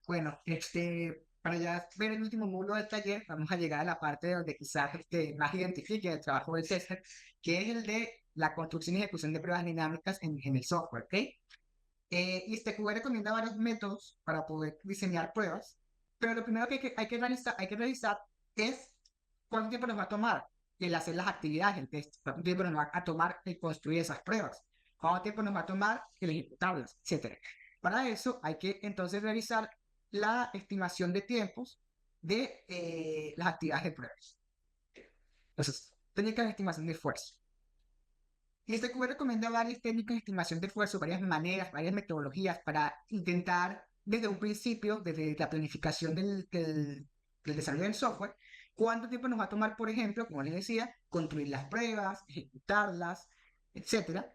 Bueno, para ya ver el último módulo del taller, vamos a llegar a la parte donde quizás más identifique el trabajo del tester, que es el de la construcción y ejecución de pruebas dinámicas en el software, ¿ok? Y este QA recomienda varios métodos para poder diseñar pruebas, pero lo primero que hay que revisar es cuánto tiempo nos va a tomar el hacer las actividades, el test, cuánto tiempo nos va a tomar el construir esas pruebas, cuánto tiempo nos va a tomar el ejecutarlas, etcétera. Para eso hay que entonces revisar la estimación de tiempos de las actividades de pruebas. Entonces, técnicas de estimación de esfuerzo. Y este QB recomienda varias técnicas de estimación de esfuerzo, varias maneras, varias metodologías para intentar, desde un principio, desde la planificación del desarrollo del software, cuánto tiempo nos va a tomar, por ejemplo, como les decía, construir las pruebas, ejecutarlas, etcétera.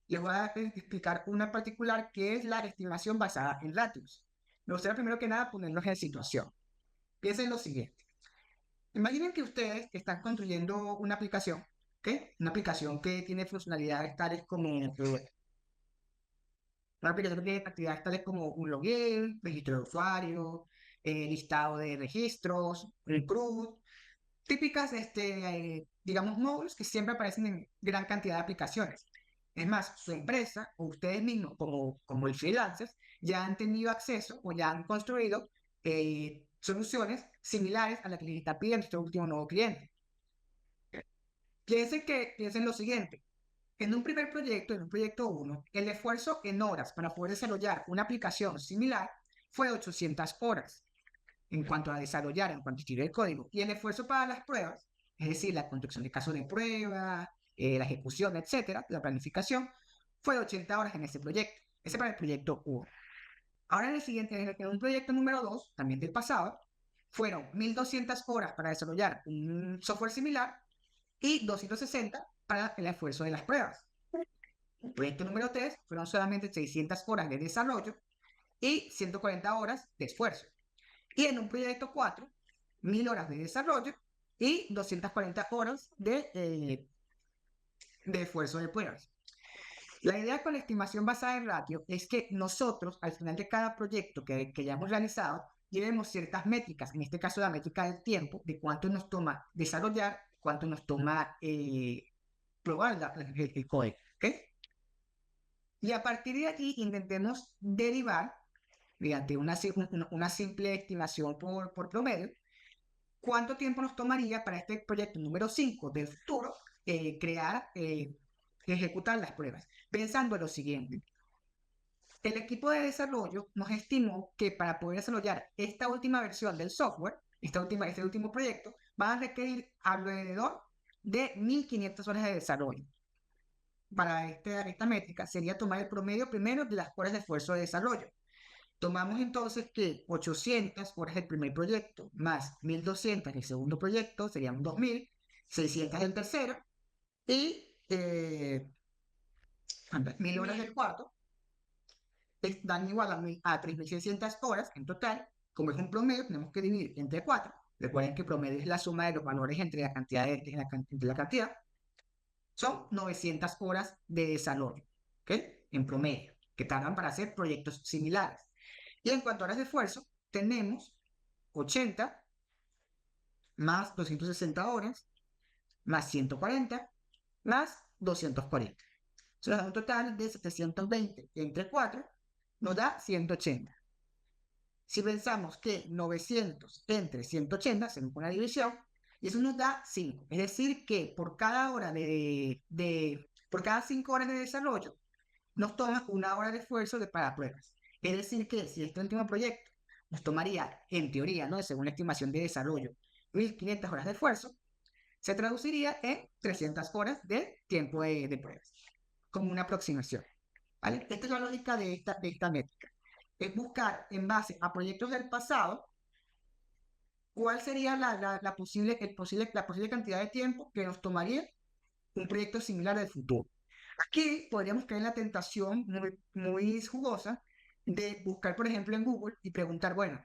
Les voy a explicar una particular que es la estimación basada en ratios. Me gustaría primero que nada ponernos en situación. Piensen en lo siguiente. Imaginen que ustedes están construyendo una aplicación, ¿ok? Una aplicación que tiene funcionalidades tales como, una aplicación que tiene actividades tales como un login, registro de usuario, listado de registros, el CRUD, típicas, digamos, módulos que siempre aparecen en gran cantidad de aplicaciones. Es más, su empresa o ustedes mismos, como el freelancer, ya han tenido acceso o ya han construido soluciones similares a las que les está pidiendo este último nuevo cliente. Piensen lo siguiente. En un primer proyecto, en un proyecto 1, el esfuerzo en horas para poder desarrollar una aplicación similar fue 800 horas en cuanto a desarrollar, en cuanto a escribir el código. Y el esfuerzo para las pruebas, es decir, la construcción de casos de prueba, la ejecución, etcétera, la planificación, fue 80 horas en ese proyecto. Ese para el proyecto 1. Ahora en un proyecto número 2, también del pasado, fueron 1200 horas para desarrollar un software similar y 260 para el esfuerzo de las pruebas. El proyecto número 3 fueron solamente 600 horas de desarrollo y 140 horas de esfuerzo. Y en un proyecto 4, 1000 horas de desarrollo y 240 horas de esfuerzo de pruebas. La idea con la estimación basada en ratio es que nosotros, al final de cada proyecto que ya hemos realizado, llevemos ciertas métricas, en este caso la métrica del tiempo, de cuánto nos toma desarrollar, cuánto nos toma probar el código. ¿Okay? Y a partir de aquí intentemos derivar, mediante una simple estimación por promedio, cuánto tiempo nos tomaría para este proyecto número 5 del futuro ejecutar las pruebas. Pensando en lo siguiente. El equipo de desarrollo nos estimó que para poder desarrollar esta última versión del software, este último proyecto, van a requerir alrededor de 1500 horas de desarrollo. Para esta métrica sería tomar el promedio primero de las horas de esfuerzo de desarrollo. Tomamos entonces que 800 horas del primer proyecto más 1200 del segundo proyecto serían 2600 del tercero y 1000 horas del cuarto dan igual a 3600 horas en total. Como es un promedio, tenemos que dividir entre 4. Recuerden que el promedio es la suma de los valores entre la cantidad entre la cantidad. Son 900 horas de desarrollo, ¿ok? En promedio, que tardan para hacer proyectos similares. Y en cuanto a horas de esfuerzo, tenemos 80 más 260 horas, más 140, más 240. Eso da un total de 720 entre 4, nos da 180. Si pensamos que 900 entre 180, hacemos una división, y eso nos da 5. Es decir, que por cada por cada 5 horas de desarrollo, nos toma una hora de esfuerzo para pruebas. Es decir, que si este último proyecto nos tomaría, en teoría, ¿no?, según la estimación de desarrollo, 1500 horas de esfuerzo, se traduciría en 300 horas de tiempo de pruebas, como una aproximación. ¿Vale? Esta es la lógica de esta métrica. Es buscar, en base a proyectos del pasado, cuál sería la posible cantidad de tiempo que nos tomaría un proyecto similar del futuro. Aquí podríamos caer en la tentación muy jugosa de buscar, por ejemplo, en Google y preguntar, bueno,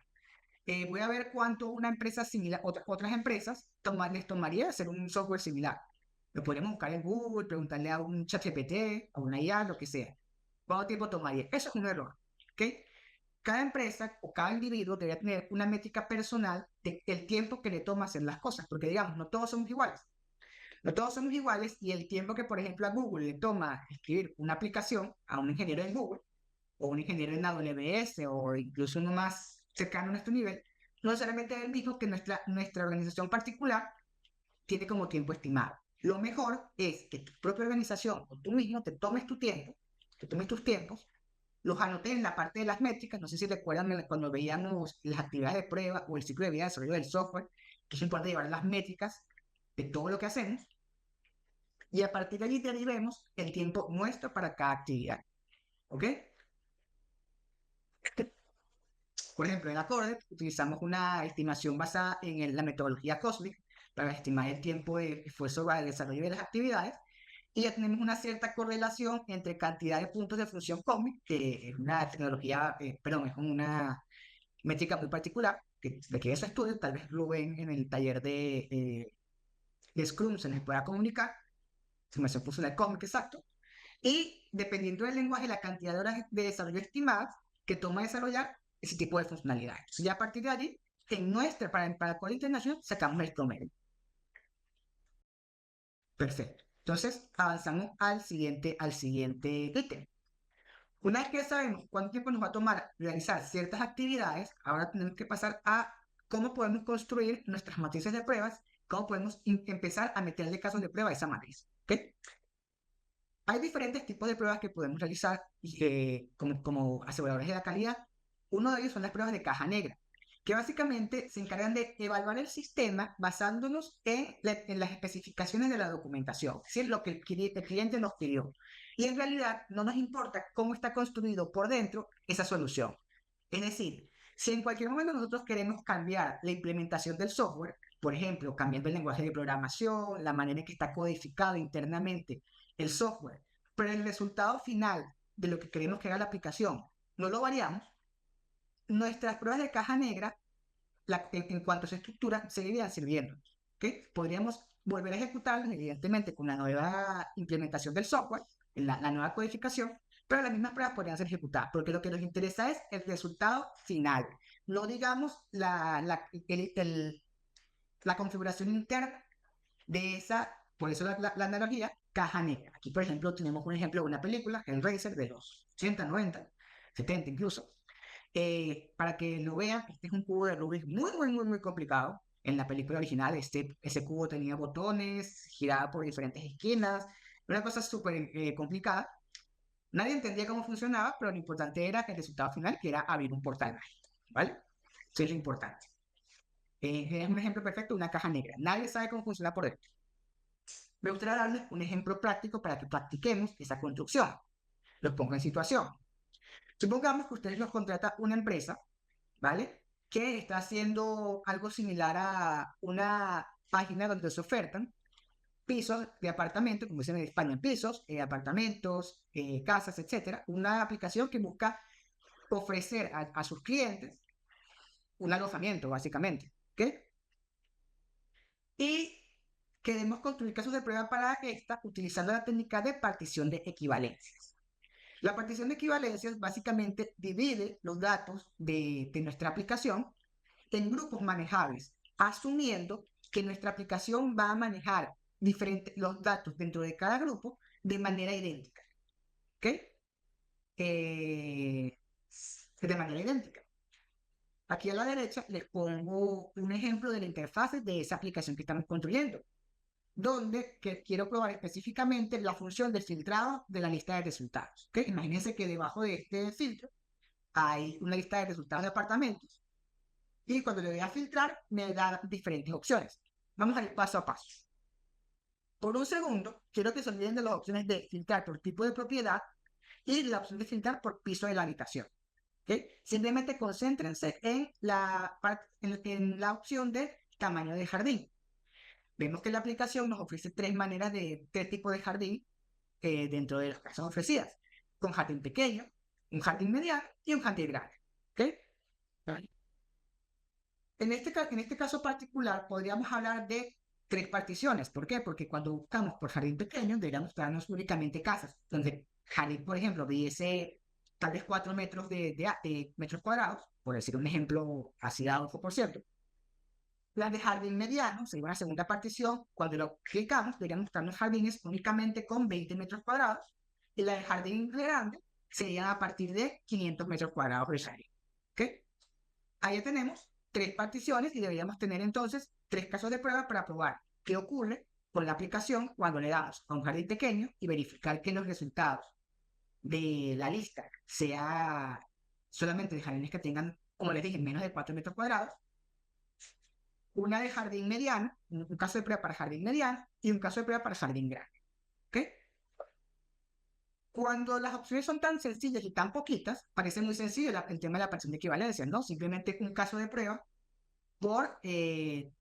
voy a ver cuánto una empresa similar, otras empresas les tomaría hacer un software similar. Lo podríamos buscar en Google, preguntarle a un ChatGPT, a una IA, lo que sea. ¿Cuánto tiempo tomaría? Eso es un error. ¿Okay? cada empresa o cada individuo debería tener una métrica personal del tiempo que le toma hacer las cosas, porque digamos, no todos somos iguales. No todos somos iguales y el tiempo que, por ejemplo, a Google le toma escribir una aplicación a un ingeniero en Google o un ingeniero en AWS o incluso uno más cercano a nuestro nivel, no necesariamente es el mismo que nuestra organización particular tiene como tiempo estimado. Lo mejor es que tu propia organización o tú mismo te tomes tu tiempo, te tomes tus tiempos, los anotes en la parte de las métricas. No sé si recuerdan cuando veíamos las actividades de prueba o el ciclo de vida de desarrollo del software, que es importante llevar las métricas de todo lo que hacemos y a partir de allí derivemos el tiempo nuestro para cada actividad. ¿Ok? Por ejemplo, en Acorde utilizamos una estimación basada en la metodología COSMIC para estimar el tiempo de esfuerzo para el desarrollo de las actividades y ya tenemos una cierta correlación entre cantidad de puntos de función COSMIC, que es una tecnología, perdón, es una métrica muy particular, de que eso estudio, tal vez lo ven en el taller de Scrum, se les pueda comunicar, estimación funcional COSMIC, exacto, y dependiendo del lenguaje, la cantidad de horas de desarrollo estimadas que toma desarrollar ese tipo de funcionalidades. Entonces, ya a partir de allí, para Core International, sacamos el promedio. Perfecto. Entonces, avanzamos al siguiente ítem. Una vez que sabemos cuánto tiempo nos va a tomar realizar ciertas actividades, ahora tenemos que pasar a cómo podemos construir nuestras matrices de pruebas, cómo podemos empezar a meterle casos de prueba a esa matriz. ¿Okay? Hay diferentes tipos de pruebas que podemos realizar como aseguradores de la calidad. Uno de ellos son las pruebas de caja negra, que básicamente se encargan de evaluar el sistema basándonos en las especificaciones de la documentación, es decir, lo que el cliente nos pidió. Y en realidad no nos importa cómo está construido por dentro esa solución. Es decir, si en cualquier momento nosotros queremos cambiar la implementación del software, por ejemplo, cambiando el lenguaje de programación, la manera en que está codificado internamente el software, pero el resultado final de lo que queremos que haga la aplicación no lo variamos, nuestras pruebas de caja negra, en cuanto a su estructura, seguirían sirviendo. ¿Okay? Podríamos volver a ejecutarlas, evidentemente, con la nueva implementación del software, la nueva codificación, pero las mismas pruebas podrían ser ejecutadas, porque lo que nos interesa es el resultado final, no digamos la configuración interna de esa, por eso la analogía, caja negra. Aquí, por ejemplo, tenemos un ejemplo de una película, Hellraiser, de los 80, 90, 70 incluso. Para que lo vean, este es un cubo de Rubik muy, muy, muy, muy complicado. En la película original, ese cubo tenía botones, giraba por diferentes esquinas, una cosa súper complicada. Nadie entendía cómo funcionaba, pero lo importante era el resultado final, que era abrir un portal mágico, ¿vale? Eso es lo importante. Es un ejemplo perfecto de una caja negra. Nadie sabe cómo funciona por dentro. Me gustaría darles un ejemplo práctico para que practiquemos esa construcción. Los pongo en situación. Supongamos que ustedes los contrata una empresa, ¿vale? Que está haciendo algo similar a una página donde se ofertan pisos de apartamentos, como dicen en España, pisos, apartamentos, casas, etcétera. Una aplicación que busca ofrecer a sus clientes un alojamiento, básicamente. ¿Ok? Y queremos construir casos de prueba para esta utilizando la técnica de partición de equivalencias. La partición de equivalencias básicamente divide los datos de nuestra aplicación en grupos manejables, asumiendo que nuestra aplicación va a manejar los datos dentro de cada grupo de manera idéntica. ¿Ok? De manera idéntica. Aquí a la derecha les pongo un ejemplo de la interfaz de esa aplicación que estamos construyendo, donde quiero probar específicamente la función de filtrado de la lista de resultados. ¿Okay? Imagínense que debajo de este filtro hay una lista de resultados de apartamentos y cuando le voy a filtrar me da diferentes opciones. Vamos a ir paso a paso. Por un segundo, quiero que se olviden de las opciones de filtrar por tipo de propiedad y la opción de filtrar por piso de la habitación. ¿Okay? Simplemente concéntrense en la opción de tamaño de jardín. Vemos que la aplicación nos ofrece tres tipos de jardín dentro de las casas ofrecidas. Con jardín pequeño, un jardín mediano y un jardín grande. ¿Okay? En este caso particular podríamos hablar de tres particiones. ¿Por qué? Porque cuando buscamos por jardín pequeño deberíamos mostrarnos únicamente casas donde jardín, por ejemplo, hubiese tal vez 4 metros de metros cuadrados, por decir un ejemplo así dado, por cierto. Las de jardín mediano, según la segunda partición, cuando lo clicamos, deberían mostrarnos jardines únicamente con 20 metros cuadrados, y la de jardín grande serían a partir de 500 metros cuadrados de área. ¿Ok? Ahí ya tenemos 3 particiones y deberíamos tener entonces 3 casos de prueba para probar qué ocurre con la aplicación cuando le damos a un jardín pequeño y verificar que los resultados de la lista sea solamente de jardines que tengan, como les dije, menos de 4 metros cuadrados, una de jardín mediano, un caso de prueba para jardín mediano y un caso de prueba para jardín grande. ¿Ok? Cuando las opciones son tan sencillas y tan poquitas, parece muy sencillo el tema de la partición de equivalencia, ¿no? Simplemente un caso de prueba por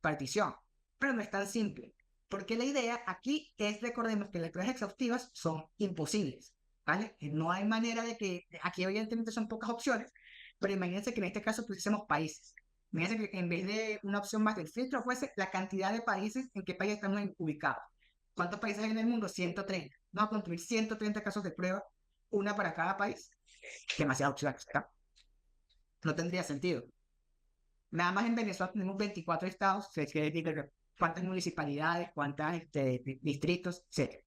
partición, pero no es tan simple, porque la idea aquí es, recordemos que las pruebas exhaustivas son imposibles, ¿vale? No hay manera de que, aquí evidentemente son pocas opciones, pero imagínense que en este caso pusiésemos países. Imagínense que en vez de una opción más del filtro fuese la cantidad de países en qué país estamos ubicados. ¿Cuántos países hay en el mundo? 130. Vamos a construir 130 casos de prueba, una para cada país. Demasiadas opciones, ¿verdad? No tendría sentido. Nada más en Venezuela tenemos 24 estados, se quiere decir cuántas municipalidades, cuántos distritos, etc.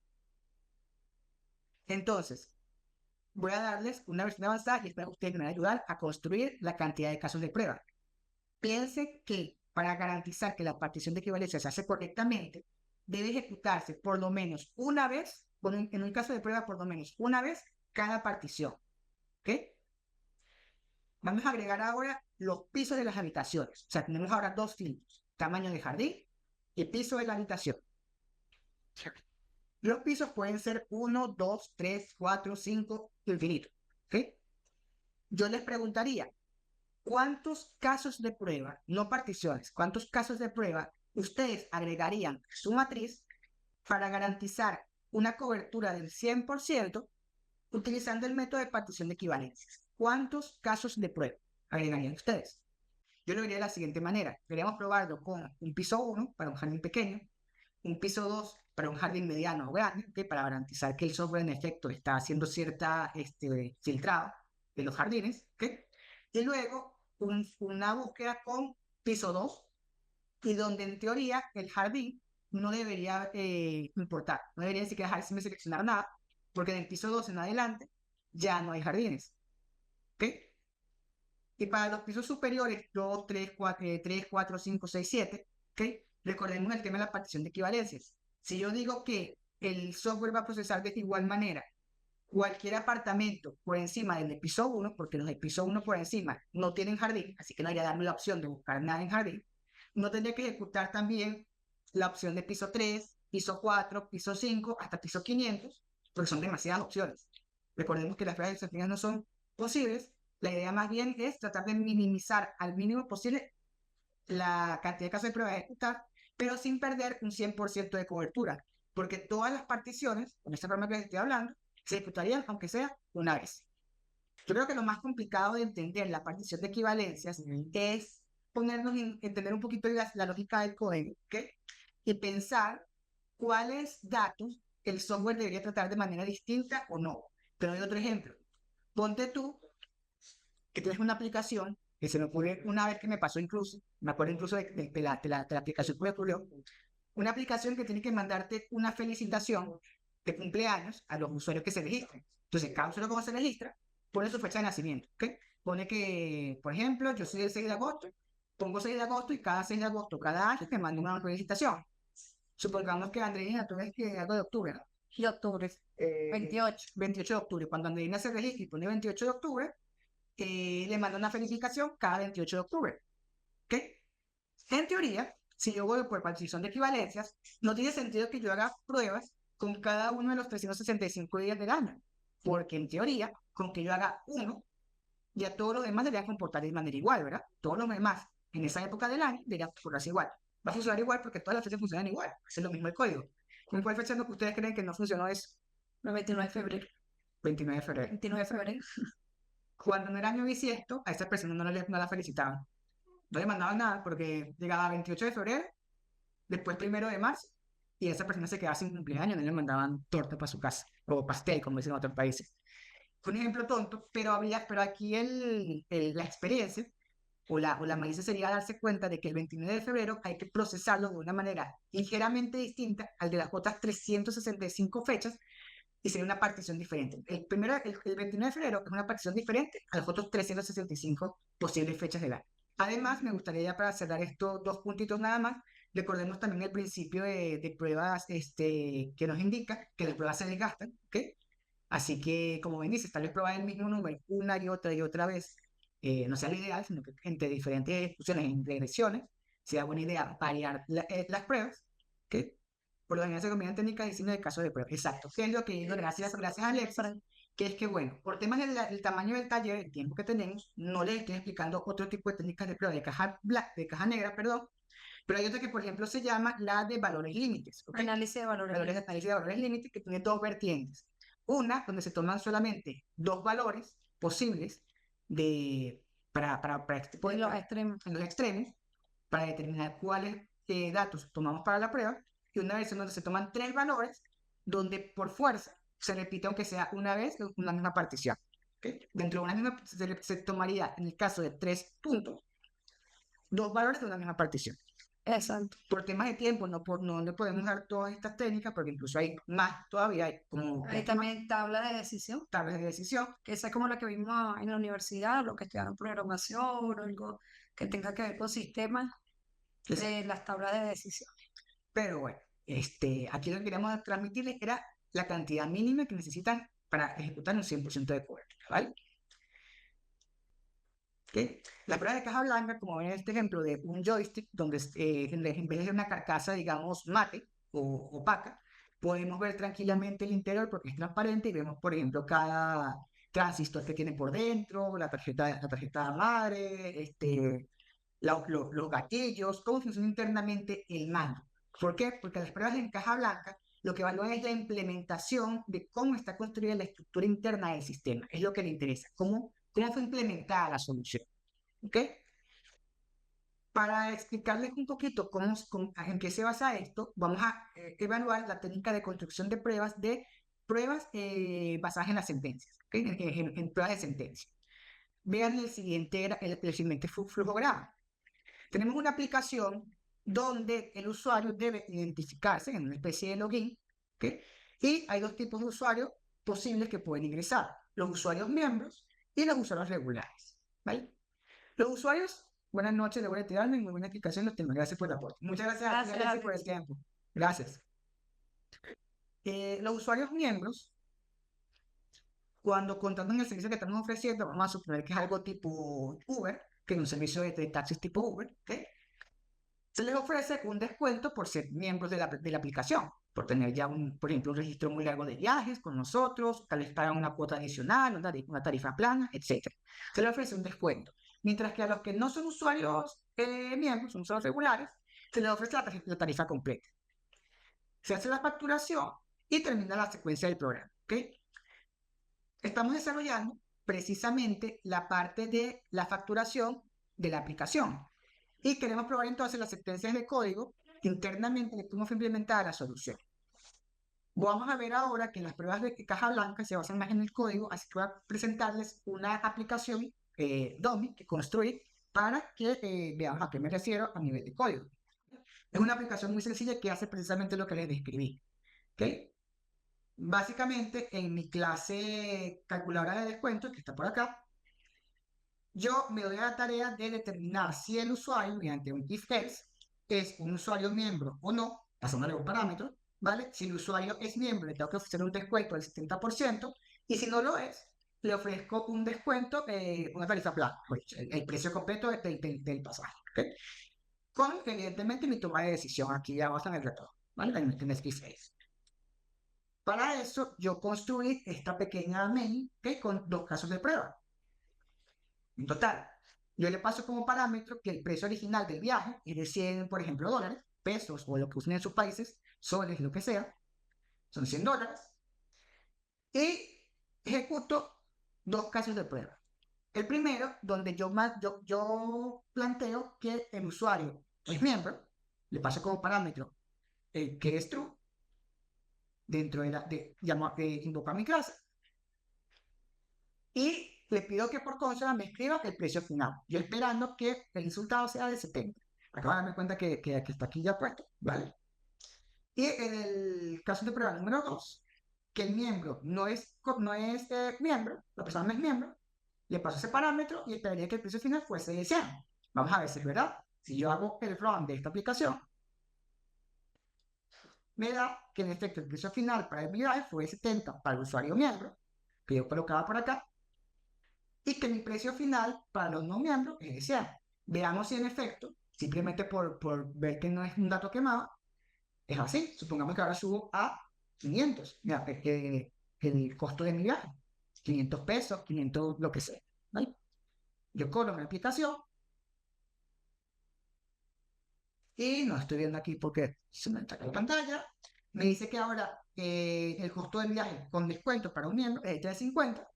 Entonces, voy a darles una versión avanzada y espero que ustedes me van a ayudar a construir la cantidad de casos de prueba. Piense que para garantizar que la partición de equivalencia se hace correctamente, debe ejecutarse por lo menos una vez, en un caso de prueba, por lo menos una vez cada partición. ¿Ok? Vamos a agregar ahora los pisos de las habitaciones. O sea, tenemos ahora 2 filtros: tamaño de jardín y piso de la habitación. Los pisos pueden ser 1, 2, 3, 4, 5, infinito. ¿Ok? Yo les preguntaría, ¿cuántos casos de prueba, no particiones, cuántos casos de prueba ustedes agregarían a su matriz para garantizar una cobertura del 100% utilizando el método de partición de equivalencias? ¿Cuántos casos de prueba agregarían ustedes? Yo lo vería de la siguiente manera. Deberíamos probarlo con un piso 1 para un jardín pequeño, un piso 2 para un jardín mediano o grande, ¿okay? Para garantizar que el software en efecto está haciendo cierta filtrado de los jardines, ¿okay? Y luego una búsqueda con piso 2, y donde en teoría el jardín no debería importar, no debería ni siquiera dejarse seleccionar nada, porque en el piso 2 en adelante ya no hay jardines. ¿Ok? Y para los pisos superiores, 2, 3, 4, 5, 6, 7, ¿ok? Recordemos el tema de la partición de equivalencias. Si yo digo que el software va a procesar de igual manera cualquier apartamento por encima del piso 1, porque los de piso 1 por encima no tienen jardín, así que no debería darme la opción de buscar nada en jardín, no tendría que ejecutar también la opción de piso 3, piso 4, piso 5, hasta piso 500, porque son demasiadas opciones. Recordemos que las pruebas exhaustivas no son posibles. La idea más bien es tratar de minimizar al mínimo posible la cantidad de casos de prueba a ejecutar, pero sin perder un 100% de cobertura, porque todas las particiones, con esta forma que les estoy hablando, se ejecutarían aunque sea una vez. Yo creo que lo más complicado de entender la partición de equivalencias es ponernos en entender un poquito la lógica del código, ¿ok? Y pensar cuáles datos el software debería tratar de manera distinta o no. Te doy otro ejemplo. Ponte tú que tienes una aplicación que se me ocurre una vez que me pasó incluso, me acuerdo incluso de la aplicación que me ocurrió, una aplicación que tiene que mandarte una felicitación de cumpleaños a los usuarios que se registren. Entonces, cada usuario como se registra, pone su fecha de nacimiento, ¿ok? Pone que, por ejemplo, yo soy el 6 de agosto, pongo 6 de agosto y cada 6 de agosto, cada año, te mando una felicitación. Supongamos que Andreina, tú ves que algo de octubre, ¿no? De octubre, 28. 28 de octubre. Cuando Andreina se registra y pone 28 de octubre, le manda una felicitación cada 28 de octubre. ¿Ok? En teoría, si yo voy por partición de equivalencias, no tiene sentido que yo haga pruebas con cada uno de los 365 días del año, porque en teoría, con que yo haga uno, ya todos los demás deberían comportar de manera igual, ¿verdad? Todos los demás en esa época del año deberían comportarse igual. Va a funcionar igual porque todas las fechas funcionan igual. Es lo mismo el código. ¿Con cuál fecha es lo que ustedes creen que no funcionó eso? El 29 de febrero. 29 de febrero. 29 de febrero. Cuando no era año bisiesto, a esa persona no la felicitaban. No le mandaban nada porque llegaba 28 de febrero, después 1 de marzo, y esa persona se quedaba sin cumpleaños, no le mandaban torta para su casa, o pastel, como dicen en otros países. fue un ejemplo tonto, pero aquí la experiencia o la malicia sería darse cuenta de que el 29 de febrero hay que procesarlo de una manera ligeramente distinta al de las otras 365 fechas y sería una partición diferente. El 29 de febrero es una partición diferente a las otras 365 posibles fechas del año. Además, me gustaría ya para cerrar estos dos puntitos nada más, recordemos también el principio de pruebas que nos indica que las pruebas se desgastan, ¿ok? Así que, como ven, dice, tal vez probar el mismo número una y otra vez no sea lo ideal, sino que entre diferentes funciones en regresiones sea buena idea variar las pruebas, ¿ok? Por lo general se combinan técnicas de diseño de casos de prueba. Exacto. ¿Qué es lo que digo? Gracias a Alexis, que es que, bueno, por temas del tamaño del taller, el tiempo que tenemos, no les estoy explicando otro tipo de técnicas de prueba de caja negra, perdón, pero hay otra que, por ejemplo, se llama la de valores límites, ¿ok? Análisis de valores. Análisis de valores límites, que tiene dos vertientes. Una, donde se toman solamente dos valores posibles para este tipo En los extremos. en los extremos, para determinar cuáles datos tomamos para la prueba, y una versión donde se toman tres valores, donde por fuerza se repite aunque sea una vez una misma partición. ¿Okay? Dentro de una misma se tomaría, en el caso de 3 puntos, dos valores de una misma partición. Exacto. Por temas de tiempo no le podemos dar todas estas técnicas, porque incluso hay más todavía, hay como Hay también tabla de decisión, tablas de decisión. que esa es como la que vimos en la universidad, lo que estudiaron programación o algo que tenga que ver con sistemas de las tablas de decisión. Pero bueno, aquí lo que queríamos transmitirles era la cantidad mínima que necesitan para ejecutar un 100% de cobertura, ¿vale? ¿Okay? La prueba de caja blanca, como ven en este ejemplo de un joystick, donde en vez de una carcasa, digamos, mate o opaca, podemos ver tranquilamente el interior porque es transparente y vemos, por ejemplo, cada transistor que tiene por dentro, la tarjeta madre, los gatillos, cómo funciona internamente el mando. ¿Por qué? Porque las pruebas en caja blanca lo que evalúan es la implementación de cómo está construida la estructura interna del sistema. Es lo que le interesa, cómo fue implementada la solución. ¿Ok? Para explicarles un poquito en qué se basa esto, vamos a evaluar la técnica de construcción de pruebas basadas en las sentencias, ¿okay? En pruebas de sentencia. Vean el siguiente flujograma. Tenemos una aplicación donde el usuario debe identificarse en una especie de login, ¿okay? Y hay dos tipos de usuarios posibles que pueden ingresar, los usuarios miembros y los usuarios regulares, ¿vale? Los usuarios, buenas noches, de buena retirarme, muy buena explicación, los tengo. Gracias por el aporte. Muchas gracias por el tiempo. Gracias. Los usuarios miembros, cuando contratan el servicio que estamos ofreciendo, vamos a suponer que es algo tipo Uber, que es un servicio de taxis tipo Uber, ¿okay? Se les ofrece un descuento por ser miembros de la aplicación, por tener ya, por ejemplo, un registro muy largo de viajes con nosotros, tal vez pagan una cuota adicional, una tarifa plana, etc. Se les ofrece un descuento. Mientras que a los que no son usuarios miembros, son usuarios regulares, se les ofrece la tarifa completa. Se hace la facturación y termina la secuencia del programa. ¿Okay? Estamos desarrollando precisamente la parte de la facturación de la aplicación. Y queremos probar entonces las sentencias de código internamente de cómo fue implementada la solución. Vamos a ver ahora que las pruebas de caja blanca se basan más en el código, así que voy a presentarles una aplicación dummy que construí para que veamos a qué me refiero a nivel de código. Es una aplicación muy sencilla que hace precisamente lo que les describí. ¿Okay? Básicamente, en mi clase calculadora de descuentos, que está por acá, yo me doy a la tarea de determinar si el usuario, mediante un if-else, es un usuario miembro o no, pasándole un parámetro, ¿vale? Si el usuario es miembro, le tengo que ofrecer un descuento del 70%, y si no lo es, le ofrezco un descuento, una tarifa plana, pues, el precio completo del pasaje, ¿okay? Con, evidentemente, mi toma de decisión, aquí ya vamos en el retorno, ¿vale? En el if-else. Para eso, yo construí esta pequeña main, ¿okay? Con dos casos de prueba. En total, yo le paso como parámetro que el precio original del viaje es de 100, por ejemplo, dólares, pesos o lo que usen en sus países, soles, lo que sea, son $100. Y ejecuto dos casos de prueba. El primero, donde yo planteo que el usuario es miembro, le paso como parámetro que es true, dentro de invocar mi clase. y le pido que por consola me escriba el precio final. Yo esperando que el resultado sea de 70. Acabo de darme cuenta que está aquí ya puesto, ¿vale? Y en el caso de prueba número 2, que el miembro no es miembro, la persona no es miembro, le paso ese parámetro y esperaría que el precio final fuese de 100. Vamos a ver si es verdad. Si yo hago el run de esta aplicación, me da que en efecto el precio final para el viaje fue 70 para el usuario miembro, que yo colocaba por acá, y que mi precio final para los no miembros es de 100. Veamos si en efecto, simplemente por ver que no es un dato quemado, es así. Supongamos que ahora subo a 500. Mira, el costo de mi viaje, 500 pesos, 500 lo que sea, ¿vale? Yo cobro mi aplicación y no estoy viendo aquí porque se me está en la pantalla. Me dice que ahora el costo del viaje con descuento para un miembro es de 350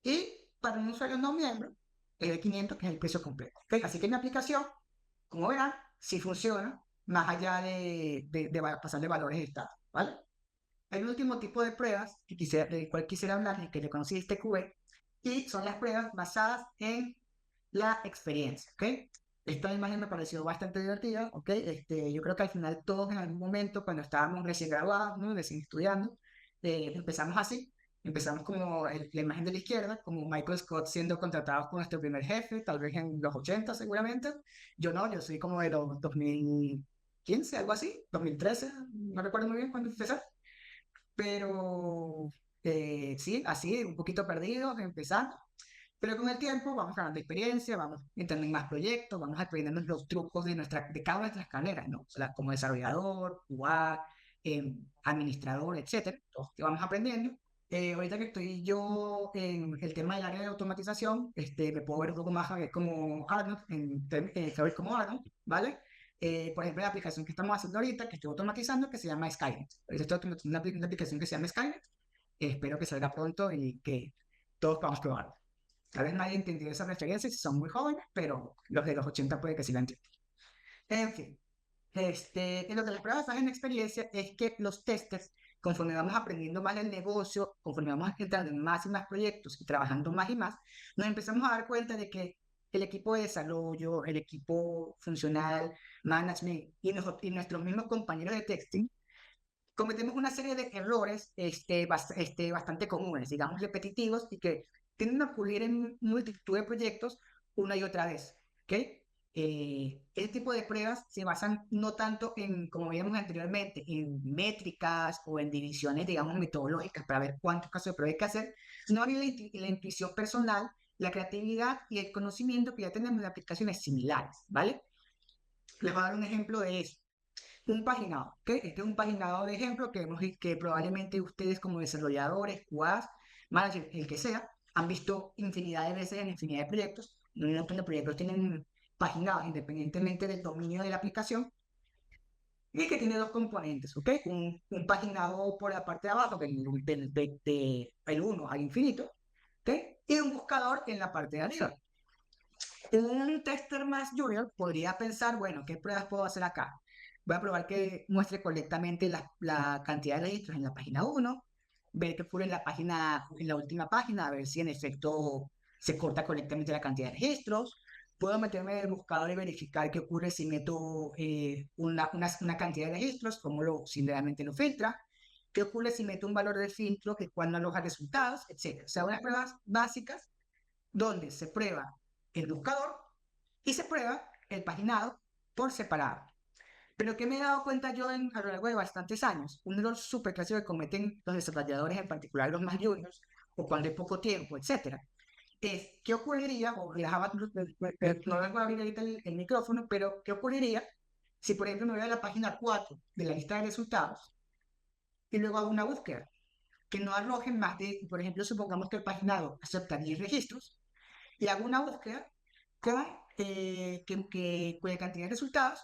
y para un usuario no miembro es de 500, que es el precio completo. ¿Okay? Así que mi aplicación, como verán, sí funciona más allá de pasar de valores estados, ¿vale? Hay un último tipo de pruebas del cual quisiera hablar y que le conocí este QE, y son las pruebas basadas en la experiencia, ¿ok? Esta imagen me pareció bastante divertida, ¿ok? Yo creo que al final todos en algún momento, cuando estábamos recién graduados, ¿no? Recién estudiando, empezamos así. Empezamos como la imagen de la izquierda, como Michael Scott siendo contratado con nuestro primer jefe, tal vez en los 80 seguramente. Yo no, yo soy como de los 2015, algo así, 2013, no recuerdo muy bien cuándo empecé. Pero sí, así, un poquito perdidos, empezando. Pero con el tiempo vamos ganando experiencia, vamos entrando en más proyectos, vamos aprendiendo los trucos de cada una de nuestras carreras, ¿no? O sea, como desarrollador, QA, administrador, etcétera. Todo que vamos aprendiendo. Ahorita que estoy yo en el tema del área de automatización, me puedo ver un poco más como Arnold, saber como Arnold, ¿vale? Por ejemplo, la aplicación que estamos haciendo ahorita, que estoy automatizando, que se llama Skynet. Ahorita estoy automatizando una aplicación que se llama Skynet. Espero que salga pronto y que todos podamos probarlo. Tal vez nadie entendió esa referencia si son muy jóvenes, pero los de los 80 puede que sí la entiendan. En fin, en lo que las pruebas hacen en experiencia es que los testers, conforme vamos aprendiendo más el negocio, conforme vamos entrando en más y más proyectos y trabajando más y más, nos empezamos a dar cuenta de que el equipo de desarrollo, el equipo funcional, management y nuestros mismos compañeros de testing cometemos una serie de errores bastante comunes, digamos repetitivos, y que tienden a ocurrir en multitud de proyectos una y otra vez. ¿Okay? Este tipo de pruebas se basan no tanto en, como veíamos anteriormente, en métricas o en divisiones, digamos, metodológicas para ver cuántos casos de prueba hay que hacer, sino en la intuición personal, la creatividad y el conocimiento que ya tenemos de aplicaciones similares, ¿vale? Les voy a dar un ejemplo de eso. Un paginado, ¿ok? Este es un paginado de ejemplo que probablemente ustedes como desarrolladores, QAs, managers, el que sea, han visto infinidad de veces en infinidad de proyectos. Un montón de proyectos tienen paginados independientemente del dominio de la aplicación y que tiene dos componentes, ¿ok? Un paginado por la parte de abajo, del 1 al infinito, ¿ok? Y un buscador en la parte de arriba. Un tester más junior podría pensar, bueno, ¿qué pruebas puedo hacer acá? Voy a probar que muestre correctamente la cantidad de registros en la página 1, ver qué ocurre en la última página, a ver si en efecto se corta correctamente la cantidad de registros. Puedo meterme en el buscador y verificar qué ocurre si meto una cantidad de registros, si realmente lo filtra. ¿Qué ocurre si meto un valor de filtro que cuando aloja resultados, etcétera? O sea, unas pruebas básicas donde se prueba el buscador y se prueba el paginado por separado. Pero que me he dado cuenta yo a lo largo de bastantes años, un error súper clásico que cometen los desarrolladores, en particular los más juniors, o cuando hay poco tiempo, etcétera, es qué ocurriría, o no vengo a abrir ahorita el micrófono, pero qué ocurriría si, por ejemplo, me voy a la página 4 de la lista de resultados y luego hago una búsqueda que no arroje más de, por ejemplo, supongamos que el paginado acepta 10 registros y hago una búsqueda cuya cantidad de resultados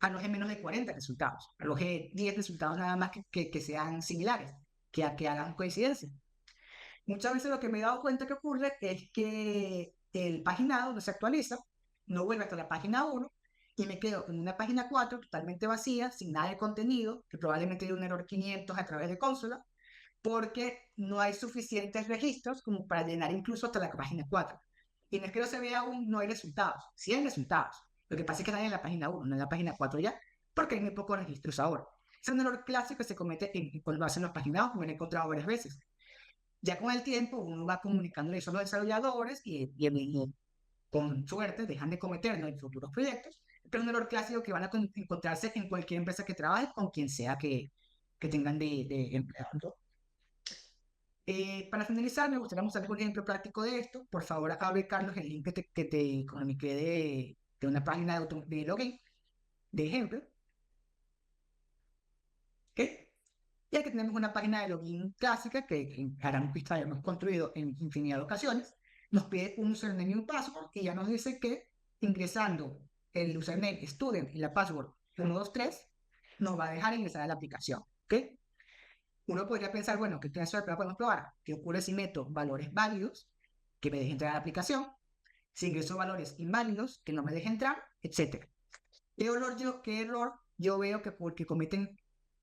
arroje menos de 40 resultados, arroje 10 resultados nada más que sean similares, que hagan coincidencia. Muchas veces lo que me he dado cuenta que ocurre es que el paginado no se actualiza, no vuelve hasta la página 1 y me quedo en una página 4 totalmente vacía, sin nada de contenido, que probablemente dio un error 500 a través de consola, porque no hay suficientes registros como para llenar incluso hasta la página 4. Y no es que no se vea aún, no hay resultados. Sí hay resultados. Lo que pasa es que están en la página 1, no en la página 4 ya, porque hay muy pocos registros ahora. Es un error clásico que se comete cuando hacen los paginados, me lo he encontrado varias veces. Ya con el tiempo uno va comunicándole eso a los desarrolladores y con suerte dejan de cometerlo en futuros proyectos, pero es un error clásico que van a encontrarse en cualquier empresa que trabaje con quien sea que tengan de empleado. Para finalizar, me gustaría mostrarles un ejemplo práctico de esto. Por favor, abre, Carlos, el link que te comuniqué de una página de login, de ejemplo. ¿Ok? Y aquí tenemos una página de login clásica que harán que hemos construido en infinidad de ocasiones. Nos pide un username y un password y ya nos dice que ingresando el username student y la password 123 nos va a dejar ingresar a la aplicación. ¿Ok? Uno podría pensar, bueno, ¿qué clase de prueba podemos probar? ¿Qué ocurre si meto valores válidos que me deje entrar a la aplicación? Si ingreso valores inválidos que no me deje entrar, etc. ¿Qué error yo veo que cometen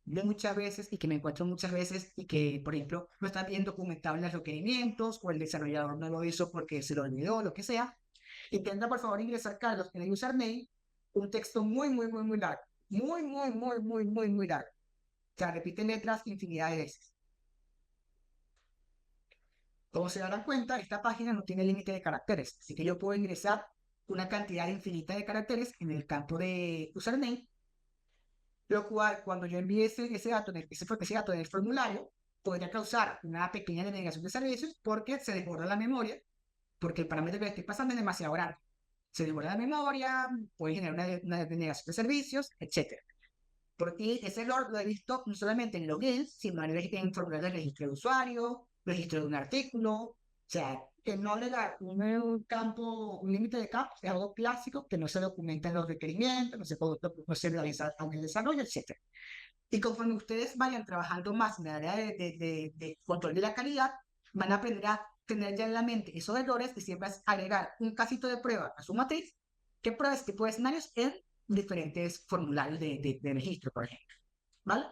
muchas veces y que me encuentro muchas veces y que, por ejemplo, no está bien documentado en los requerimientos o el desarrollador no lo hizo porque se lo olvidó, lo que sea? Intenta, por favor, ingresar, Carlos, en el username un texto muy largo. Muy largo. O sea, repite letras infinidad de veces. Como se darán cuenta, esta página no tiene límite de caracteres, así que yo puedo ingresar una cantidad infinita de caracteres en el campo de username, lo cual cuando yo envíe ese dato en el formulario, podría causar una pequeña denegación de servicios porque se desborda la memoria, porque el parámetro que le estoy pasando es demasiado grande. Se desborda la memoria, puede generar una denegación de servicios, etc. Porque ese error lo he visto no solamente en logins, sino en formularios de registro de usuario, registro de un artículo. O sea, que no le da un límite de campo, es algo clásico que no se documenta en los requerimientos, no se realiza en el desarrollo, etc. Y conforme ustedes vayan trabajando más en el área de control de la calidad, van a aprender a tener ya en la mente esos errores y siempre agregar un casito de prueba a su matriz que prueba este tipo de escenarios en diferentes formularios de registro, por ejemplo. ¿Vale?